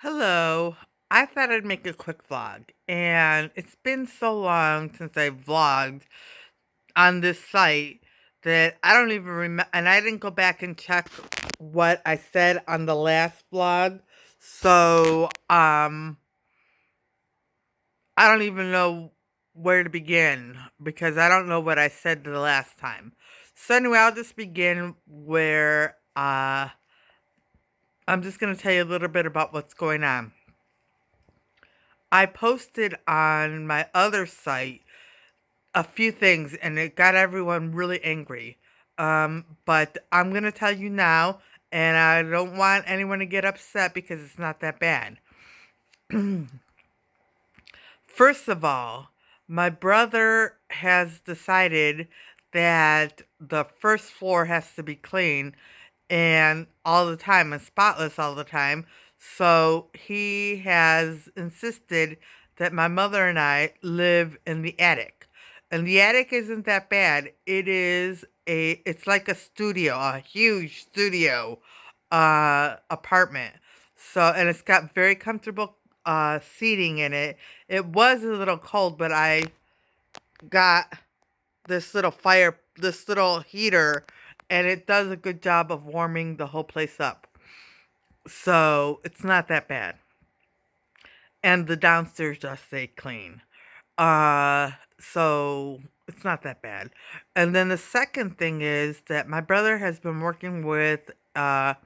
Hello. I thought I'd make a quick vlog, and it's been so long since I vlogged on this site that I don't even remember, and I didn't go back and check what I said on the last vlog. So, I don't even know where to begin because I don't know what I said the last time. So anyway, I'll just begin where I'm just going to tell you a little bit about what's going on. I posted on my other site a few things and it got everyone really angry. But I'm going to tell you now, and I don't want anyone to get upset because it's not that bad. First of all, my brother has decided that the first floor has to be clean and all the time and spotless all the time. So he has insisted that my mother and I live in the attic. And the attic isn't that bad. It's like a studio, a huge studio apartment. So and it's got very comfortable seating in it. It was a little cold, but I got this little heater, and it does a good job of warming the whole place up. So it's not that bad. And the downstairs does stay clean. So it's not that bad. And then the second thing is that my brother has been working with an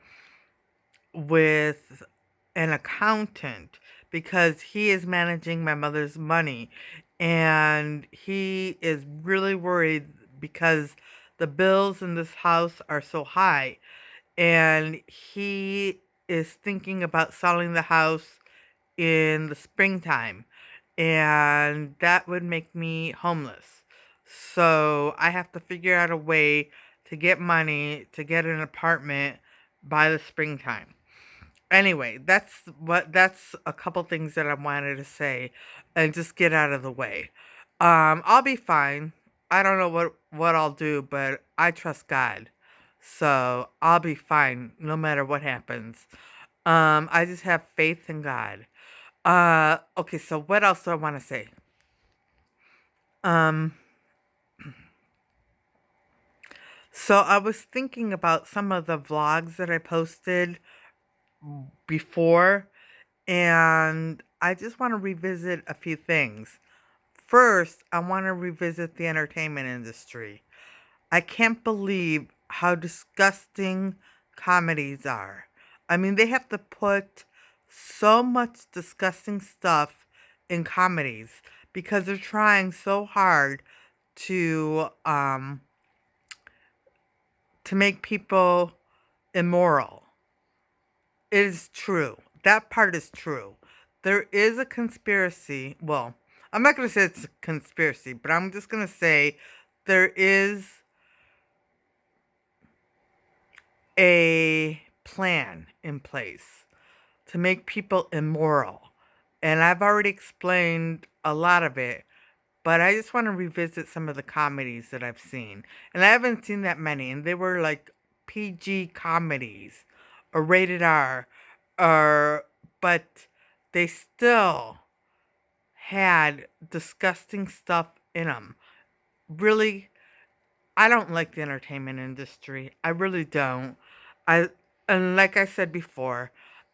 accountant because he is managing my mother's money, and he is really worried because the bills in this house are so high, and he is thinking about selling the house in the springtime, and that would make me homeless. So I have to figure out a way to get money to get an apartment by the springtime. Anyway, that's a couple things that I wanted to say and just get out of the way. I'll be fine. I don't know what I'll do, but I trust God. So, I'll be fine no matter what happens. I just have faith in God. Okay, so what else do I want to say? Um, so I was thinking about some of the vlogs that I posted before, and I just want to revisit a few things. First, I want to revisit the entertainment industry. I can't believe how disgusting comedies are. I mean, they have to put so much disgusting stuff in comedies because they're trying so hard to um to make people immoral. It is true. That part is true. There is a conspiracy. Well, I'm not going to say it's a conspiracy, but I'm just going to say there is a plan in place to make people immoral. And I've already explained a lot of it, but I just want to revisit some of the comedies that I've seen. And I haven't seen that many, and they were like PG comedies or rated R, or but they still had disgusting stuff in them. Really, I don't like the entertainment industry. I really don't. I and like I said before,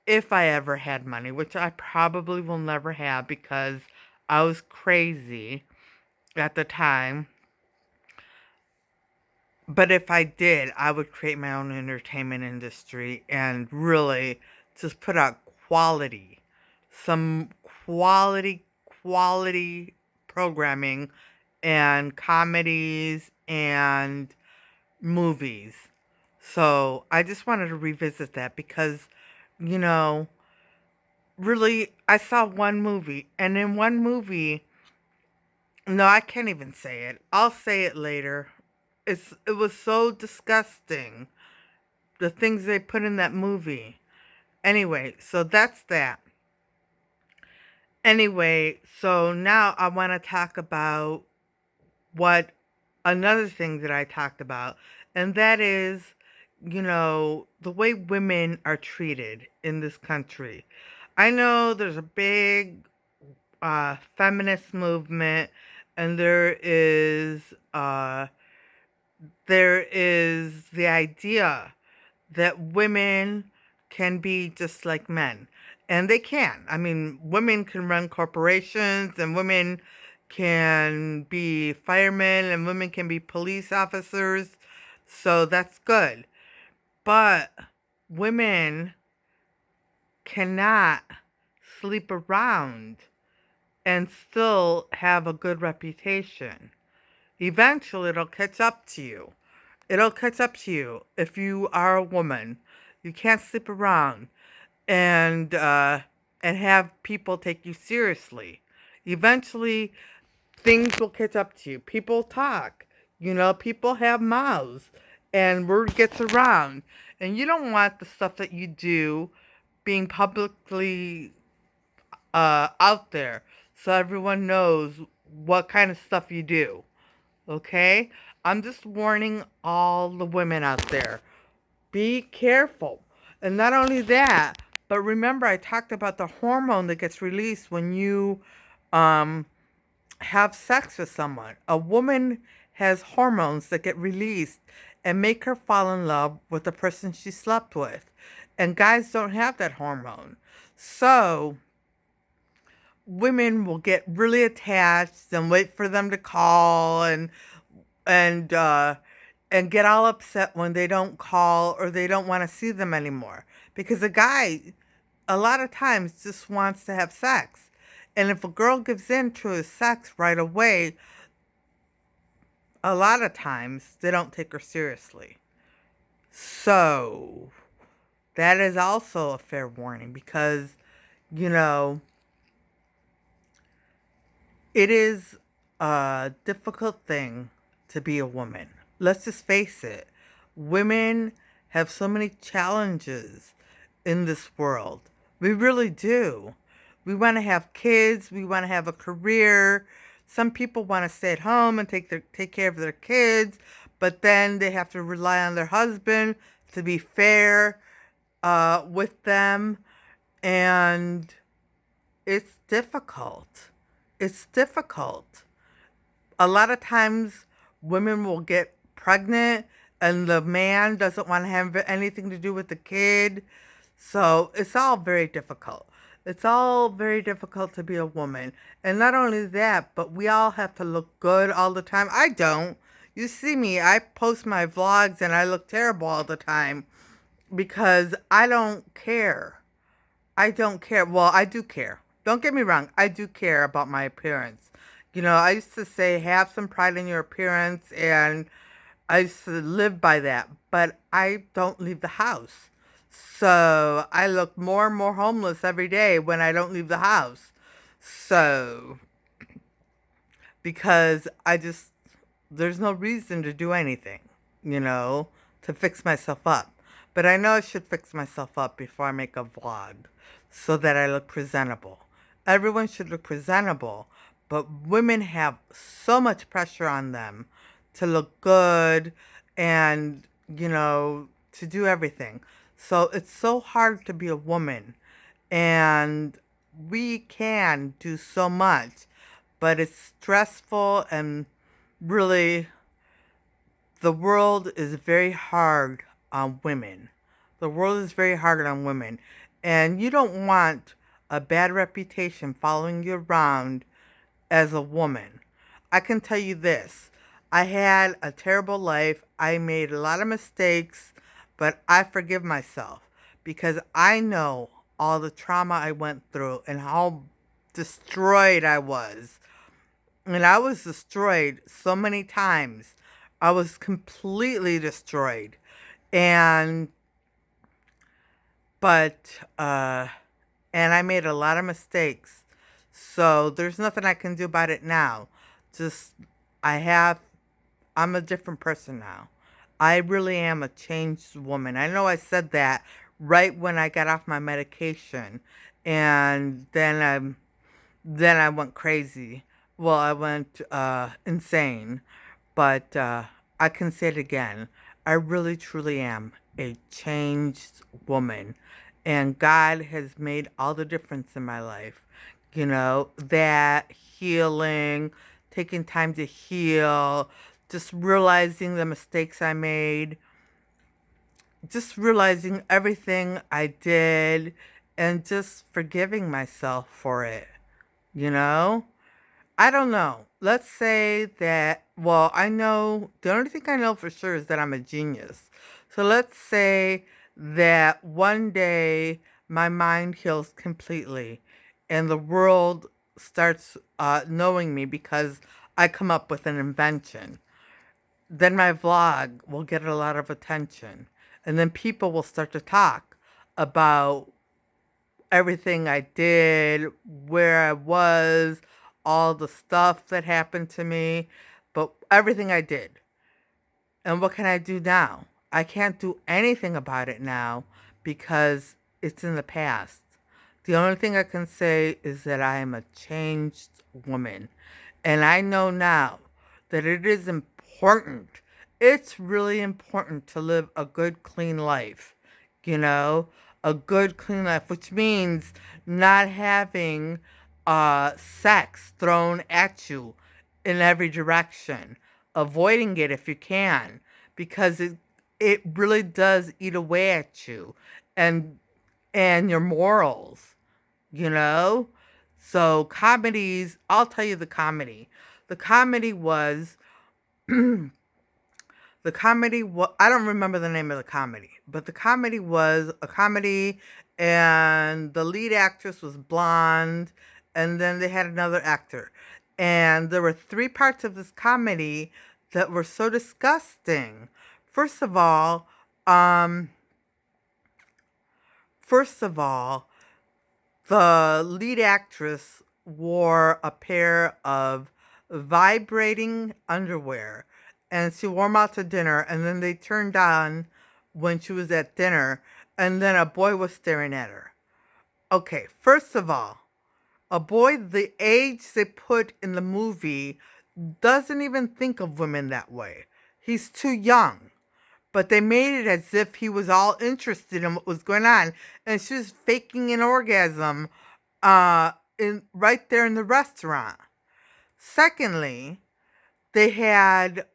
if I ever had money, which I probably will never have because I was crazy at the time, but if I did, I would create my own entertainment industry and really just put out quality, some quality programming and comedies and movies. So I just wanted to revisit that because, you know, really, I saw one movie, and in one movie, no, I can't even say it. I'll say it later. It was so disgusting, the things they put in that movie. Anyway, so that's that. Anyway, so now I want to talk about what another thing that I talked about, and that is, the way women are treated in this country. I know there's a big feminist movement, and there is the idea that women can be just like men. And they can. I mean, women can run corporations, and women can be firemen, and women can be police officers. So that's good. But women cannot sleep around and still have a good reputation. Eventually, it'll catch up to you. It'll catch up to you if you are a woman. You can't sleep around and have people take you seriously. Eventually, things will catch up to you. People talk. People have mouths, and word gets around. And you don't want the stuff that you do being publicly out there, so everyone knows what kind of stuff you do. Okay? I'm just warning all the women out there. Be careful. And not only that, but remember I talked about the hormone that gets released when you um, have sex with someone. A woman has hormones that get released and make her fall in love with the person she slept with. And guys don't have that hormone. So women will get really attached and wait for them to call and uh and get all upset when they don't call or they don't want to see them anymore, because a guy a lot of times just wants to have sex. And if a girl gives in to his sex right away, a lot of times they don't take her seriously. So that is also a fair warning, because you know it is a difficult thing to be a woman. Let's just face it. Women have so many challenges in this world. We really do. We want to have kids, we want to have a career. Some people want to stay at home and take care of their kids, but then they have to rely on their husband to be fair with them, and it's difficult. It's difficult. A lot of times women will get pregnant and the man doesn't want to have anything to do with the kid. So it's all very difficult. It's all very difficult to be a woman. And not only that, but we all have to look good all the time. I don't. You see me, I post my vlogs and I look terrible all the time because I don't care. I don't care. Well, I do care. Don't get me wrong. I do care about my appearance. I used to say have some pride in your appearance, and I used to live by that. But I don't leave the house. So I look more and more homeless every day when I don't leave the house. So, because there's no reason to do anything, to fix myself up. But I know I should fix myself up before I make a vlog so that I look presentable. Everyone should look presentable, but women have so much pressure on them to look good and, to do everything. So it's so hard to be a woman, and we can do so much, but it's stressful, and really the world is very hard on women. The world is very hard on women. And you don't want a bad reputation following you around as a woman. I can tell you this. I had a terrible life. I made a lot of mistakes, but I forgive myself because I know all the trauma I went through and how destroyed I was. And I was destroyed so many times. I was completely destroyed. And, but, and I made a lot of mistakes. So there's nothing I can do about it now. Just, I'm a different person now. I really am a changed woman. I know I said that right when I got off my medication. And then I went crazy. Well, I went insane. But I can say it again. I really truly am a changed woman. And God has made all the difference in my life. You know, that healing, taking time to heal, just realizing the mistakes I made, just realizing everything I did, and just forgiving myself for it. You know? I don't know. Let's say that, well, I know, the only thing I know for sure is that I'm a genius. So let's say that one day my mind heals completely and the world starts knowing me because I come up with an invention. Then my vlog will get a lot of attention. And then people will start to talk about everything I did, where I was, all the stuff that happened to me, but everything I did. And what can I do now? I can't do anything about it now because it's in the past. The only thing I can say is that I am a changed woman. And I know now that it is important. It's really important to live a good, clean life. You know, a good, clean life, which means not having sex thrown at you in every direction. Avoiding it if you can, because it really does eat away at you and your morals, you know? So comedies, I'll tell you the comedy. The comedy was I don't remember the name of the comedy, but the comedy was a comedy and the lead actress was blonde and then they had another actor. And there were three parts of this comedy that were so disgusting. First of all, um first of all, the lead actress wore a pair of vibrating underwear and she wore them out to dinner and then they turned on when she was at dinner and then a boy was staring at her. Okay, first of all, a boy the age they put in the movie doesn't even think of women that way. He's too young. But they made it as if he was all interested in what was going on. And she was faking an orgasm in right there in the restaurant. Secondly, they had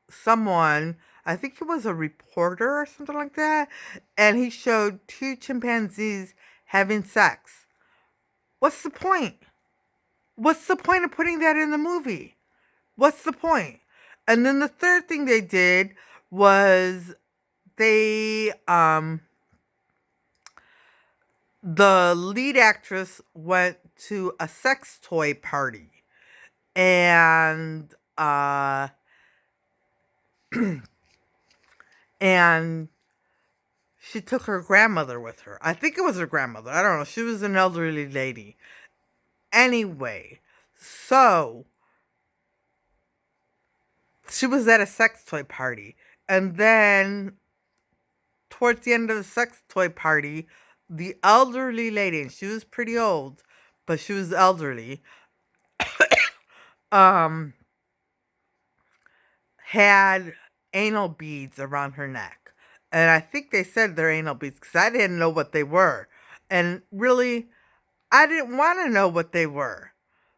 someone, I think he was a reporter or something like that, and he showed two chimpanzees having sex. What's the point? What's the point of putting that in the movie? What's the point? And then the third thing they did was they the lead actress went to a sex toy party and and she took her grandmother with her. I think it was her grandmother. I don't know. She was an elderly lady. Anyway, so she was at a sex toy party. And then towards the end of the sex toy party, the elderly lady, and she was pretty old, but she was elderly, um, had anal beads around her neck. And I think they said they're anal beads because I didn't know what they were. And really, I didn't want to know what they were.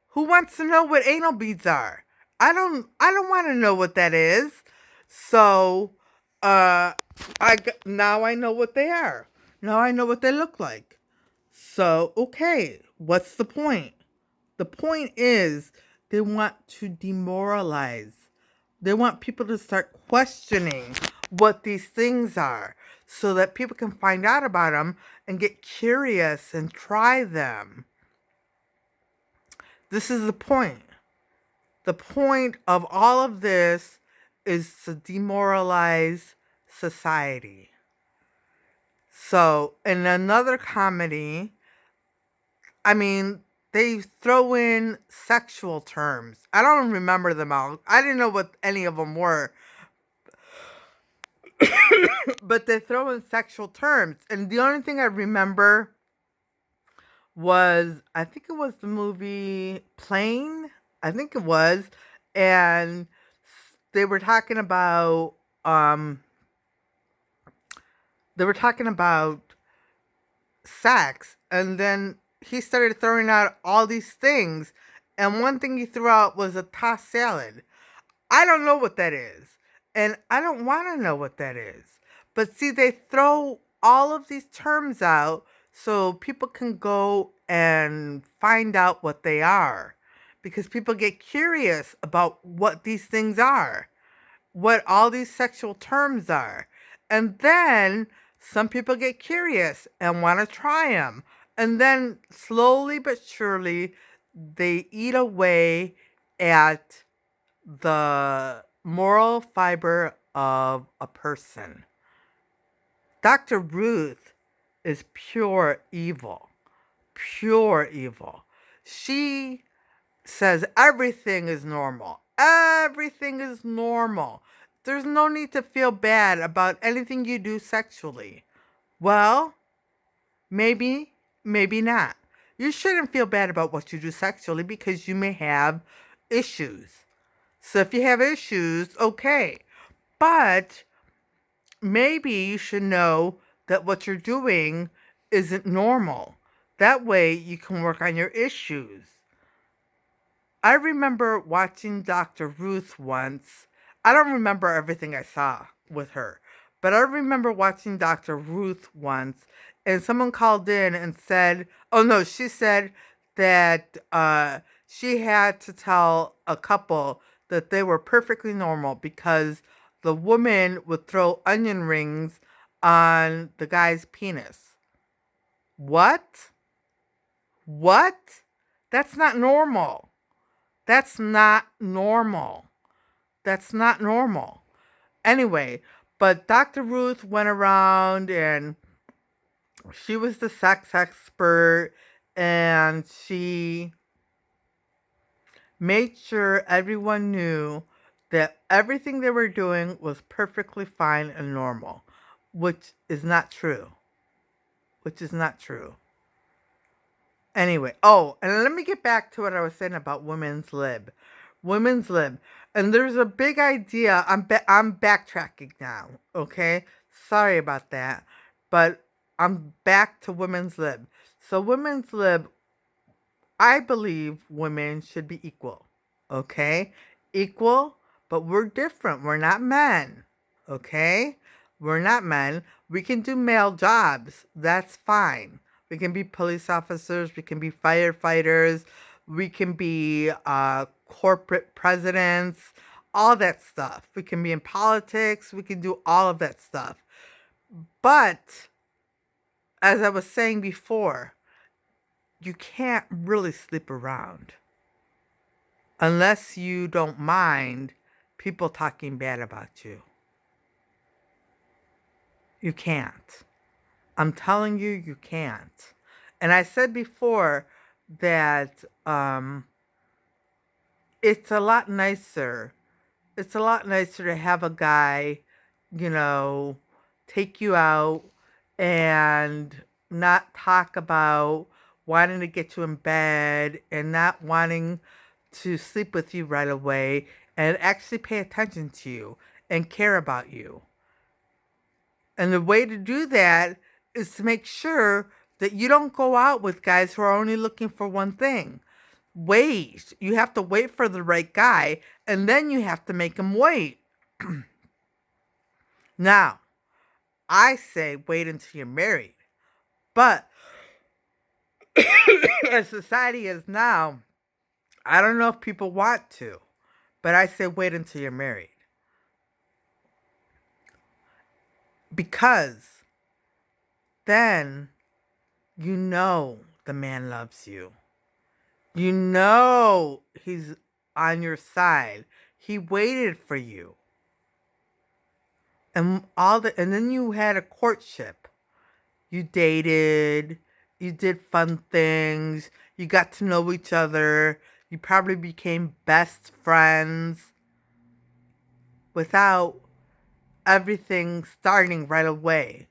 Who wants to know what anal beads are? I don't want to know what that is. So, now I know what they are. Now I know what they look like. So, okay, what's the point? The point is they want to demoralize. They want people to start questioning what these things are so that people can find out about them and get curious and try them. This is the point. The point of all of this is to demoralize society. So, in another comedy, I mean, they throw in sexual terms. I don't remember them all. I didn't know what any of them were. But they throw in sexual terms. And the only thing I remember was, I think it was the movie Plane. I think it was. And they were talking about, um, they were talking about sex, and then he started throwing out all these things, and one thing he threw out was a tossed salad. I don't know what that is, and I don't want to know what that is. But see, they throw all of these terms out so people can go and find out what they are, because people get curious about what these things are, what all these sexual terms are. And then some people get curious and want to try them. And then slowly but surely, they eat away at the moral fiber of a person. Dr. Ruth is pure evil. Pure evil. She says everything is normal. Everything is normal. There's no need to feel bad about anything you do sexually. Well, maybe, maybe not. You shouldn't feel bad about what you do sexually because you may have issues. So if you have issues, okay. But maybe you should know that what you're doing isn't normal. That way you can work on your issues. I remember watching Dr. Ruth once. I don't remember everything I saw with her, but I remember watching Dr. Ruth once, and someone called in and said, oh no, she said that she had to tell a couple that they were perfectly normal because the woman would throw onion rings on the guy's penis. What? What? That's not normal. That's not normal. That's not normal. Anyway, but Dr. Ruth went around and she was the sex expert, and she made sure everyone knew that everything they were doing was perfectly fine and normal, which is not true. Which is not true. Anyway, oh, and let me get back to what I was saying about women's lib. Women's lib. And there's a big idea. I'm backtracking now, okay? Sorry about that. But I'm back to women's lib. So women's lib, I believe women should be equal, okay? Equal, but we're different. We're not men, okay? We're not men. We can do male jobs. That's fine. We can be police officers. We can be firefighters. We can be corporate presidents. All that stuff. We can be in politics. We can do all of that stuff. But, as I was saying before, you can't really sleep around unless you don't mind people talking bad about you. You can't. I'm telling you, you can't. And I said before that it's a lot nicer. It's a lot nicer to have a guy, you know, take you out and not talk about wanting to get you in bed and not wanting to sleep with you right away, and actually pay attention to you and care about you. And the way to do that is to make sure that you don't go out with guys who are only looking for one thing. Wait. You have to wait for the right guy, and then you have to make him wait. Now, I say wait until you're married. But as society is now, I don't know if people want to, but I say wait until you're married. Because then you know the man loves you. You know he's on your side. He waited for you. And then you had a courtship. You dated, you did fun things, you got to know each other, you probably became best friends without everything starting right away.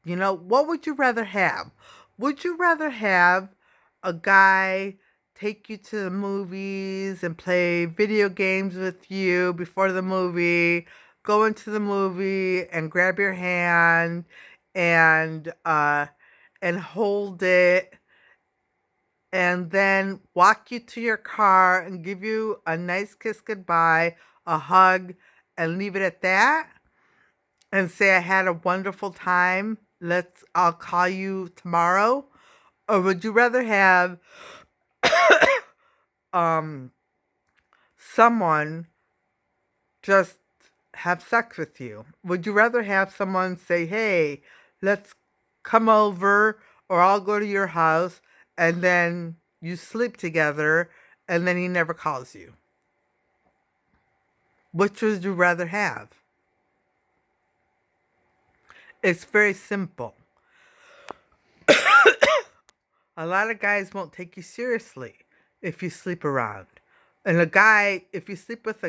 You know, what would you rather have? Would you rather have a guy take you to the movies and play video games with you before the movie, go into the movie and grab your hand and and hold it and then walk you to your car and give you a nice kiss goodbye, a hug, and leave it at that and say I had a wonderful time. I'll call you tomorrow? Or would you rather have um someone just have sex with you? Would you rather have someone say, "Hey, let's come over," or "I'll go to your house," and then you sleep together and then he never calls you? Which would you rather have? It's very simple. A lot of guys won't take you seriously if you sleep around. And a guy, if you sleep with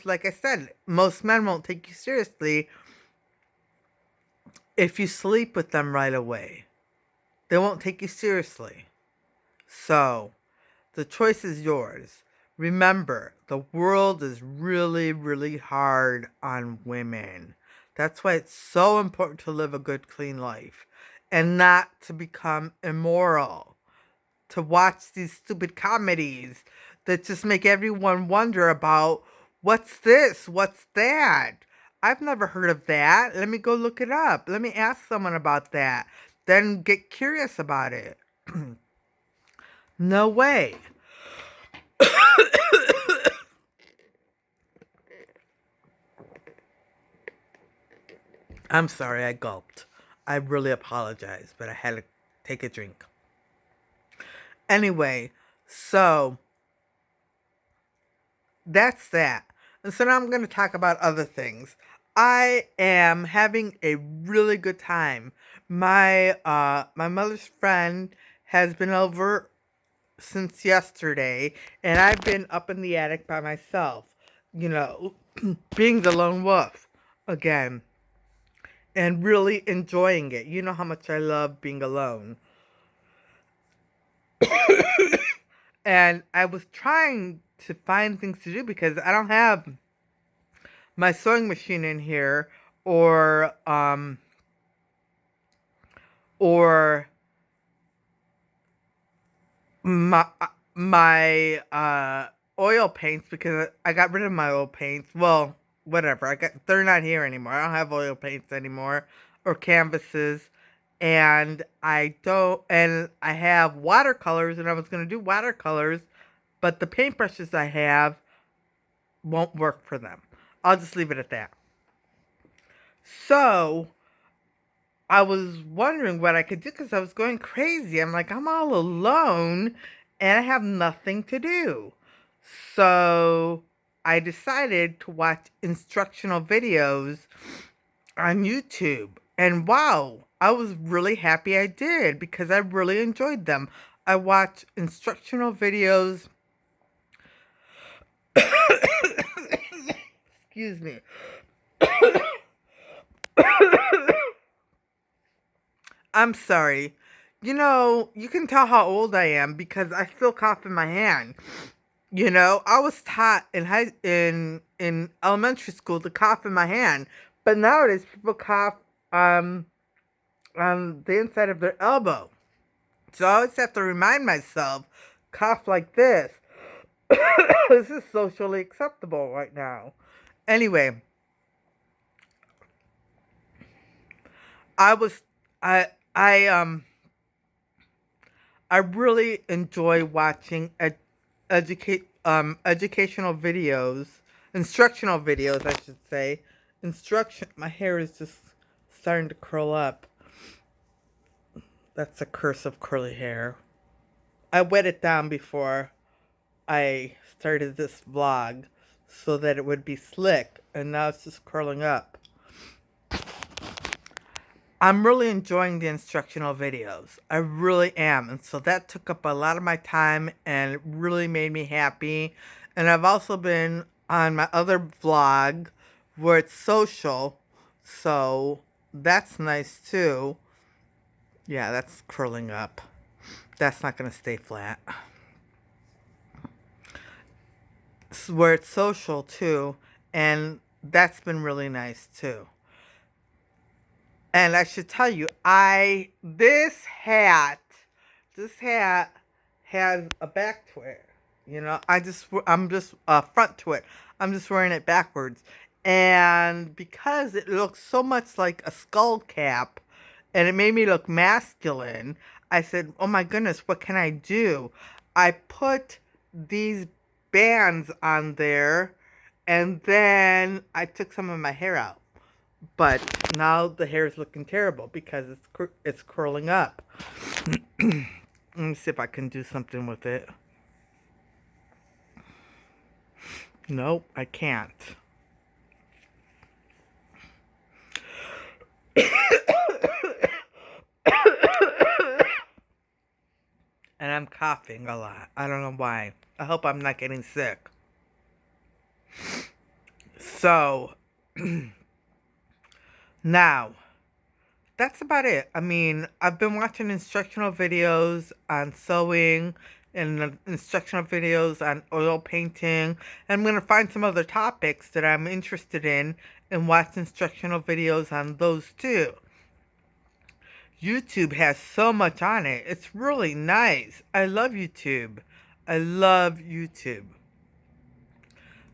like I said, most men won't take you seriously if you sleep with them right away. They won't take you seriously. So, the choice is yours. Remember, the world is really, really hard on women. That's why it's so important to live a good, clean life and not to become immoral, to watch these stupid comedies that just make everyone wonder about what's this, what's that. I've never heard of that. Let me go look it up. Let me ask someone about that. Then get curious about it. No way. I'm sorry, I gulped. I really apologize, but I had to take a drink. Anyway, so that's that. And so now I'm going to talk about other things. I am having a really good time. My mother's friend has been over since yesterday, and I've been up in the attic by myself, you know, being the lone wolf again, and really enjoying it. You know how much I love being alone. And I was trying to find things to do because I don't have my sewing machine in here or my oil paints because I got rid of my oil paints. Well, whatever. They're not here anymore. I don't have oil paints anymore or canvases. And I have watercolors, and I was going to do watercolors, but the paintbrushes I have won't work for them. I'll just leave it at that. So, I was wondering what I could do because I was going crazy. I'm like, I'm all alone and I have nothing to do. So I decided to watch instructional videos on YouTube. And wow, I was really happy I did because I really enjoyed them. I watched instructional videos. Excuse me. I'm sorry. You can tell how old I am because I still cough in my hand. I was taught in elementary school to cough in my hand, but nowadays people cough um on the inside of their elbow. So I always have to remind myself, cough like this. This is socially acceptable right now. Anyway, I was I I I really enjoy watching educational videos, instructional videos, I should say. My hair is just starting to curl up. That's a curse of curly hair. I wet it down before I started this vlog so that it would be slick, and now it's just curling up. I'm really enjoying the instructional videos. I really am. And so that took up a lot of my time and it really made me happy. And I've also been on my other vlog where it's social. So that's nice too. Yeah, that's curling up. That's not going to stay flat. Where it's social too. And that's been really nice too. And I should tell you, this hat has a back to it. You know, I'm just front to it. I'm just wearing it backwards. And because it looks so much like a skull cap and it made me look masculine, I said, oh my goodness, what can I do? I put these bands on there and then I took some of my hair out. But now the hair is looking terrible because it's curling up. Let me see if I can do something with it. Nope, I can't. And I'm coughing a lot. I don't know why. I hope I'm not getting sick. So, now, that's about it. I mean, I've been watching instructional videos on sewing and instructional videos on oil painting. And I'm going to find some other topics that I'm interested in and watch instructional videos on those too. YouTube has so much on it. It's really nice. I love YouTube. I love YouTube.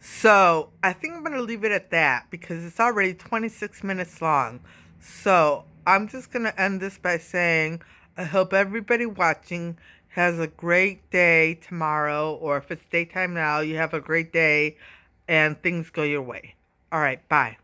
So, I think I'm going to leave it at that because it's already 26 minutes long. So, I'm just going to end this by saying I hope everybody watching has a great day tomorrow, or if it's daytime now, you have a great day and things go your way. All right, bye.